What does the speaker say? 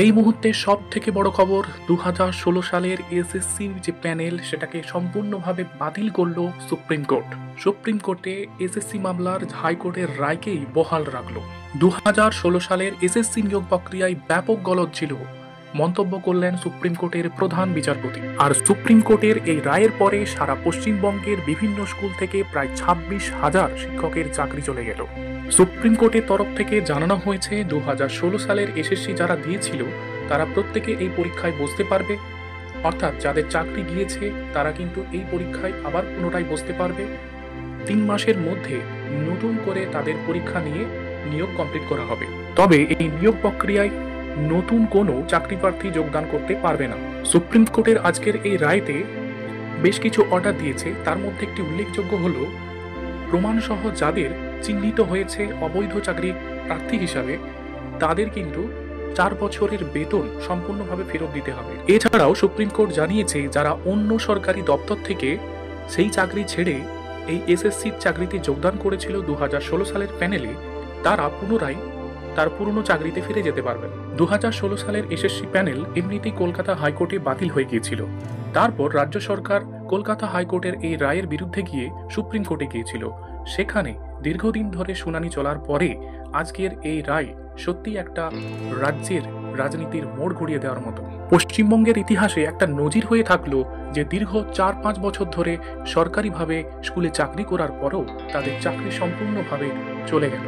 এই মুহূর্তে সব থেকে বড় খবর, 2016 সালের এসএসসির যে প্যানেল সেটাকে সম্পূর্ণভাবে বাতিল করলো সুপ্রিম কোর্ট। সুপ্রিম কোর্টে এসএসসি মামলার হাইকোর্টের রায়কেই বহাল রাখলো। 2016 সালের এসএসসি নিয়োগ প্রক্রিয়ায় ব্যাপক গলদ ছিল, মন্তব্য করলেন সুপ্রিম কোর্টের প্রধান বিচারপতি। আর সুপ্রিম কোর্টের এই রায়ের পরে সারা পশ্চিমবঙ্গের বিভিন্ন স্কুল থেকে প্রায় 26,000 শিক্ষকের চাকরি চলে গেল। সুপ্রিম কোর্টের তরফ থেকে জানানো হয়েছে 2016 সালের এসএসসি যারা দিয়েছিল তারা প্রত্যেকে এই পরীক্ষায় বসতে পারবে, অর্থাৎ যাদের চাকরি গিয়েছে তারা কিন্তু এই পরীক্ষায় আবার পুনরায় বসতে পারবে। 3 মাসের মধ্যে নতুন করে তাদের পরীক্ষা নিয়ে নিয়োগ কমপ্লিট করা হবে। তবে এই নিয়োগ প্রক্রিয়ায় নতুন কোনো চাকরি প্রার্থী যোগদান করতে পারবে না। সুপ্রিম কোর্টের আজকের এই রায়তে বেশ কিছু অর্ডার দিয়েছে, তার মধ্যে একটি উল্লেখযোগ্য হলো প্রমাণসহ যাদের চিহ্নিত হয়েছে অবৈধ চাকরি প্রার্থী হিসাবে তাদের কিন্তু 4 বছরের বেতন সম্পূর্ণভাবে ফেরত দিতে হবে। এছাড়াও সুপ্রিম কোর্ট জানিয়েছে যারা অন্য সরকারি দপ্তর থেকে সেই চাকরি ছেড়ে এই এসএসসির চাকরিতে যোগদান করেছিল 2016 সালের প্যানেলে, তারা পুনরায় তার পুরনো চাকরিতে ফিরে যেতে পারবেন। 2016 সালের এসএসসি প্যানেল এমনিতেই কলকাতা হাইকোর্টে বাতিল হয়ে গিয়েছিল। তারপর রাজ্য সরকার কলকাতা হাইকোর্টের এই রায়ের বিরুদ্ধে গিয়ে সুপ্রিম কোর্টে গিয়েছিল। সেখানে দীর্ঘদিন ধরে শুনানি চলার পরে আজকের এই রায় সত্যি একটা রাজ্যের রাজনীতির মোড় ঘুরিয়ে দেওয়ার মতো। পশ্চিমবঙ্গের ইতিহাসে একটা নজির হয়ে থাকলো যে দীর্ঘ 4-5 বছর ধরে সরকারিভাবে স্কুলে চাকরি করার পরও তাদের চাকরি সম্পূর্ণভাবে চলে গেল।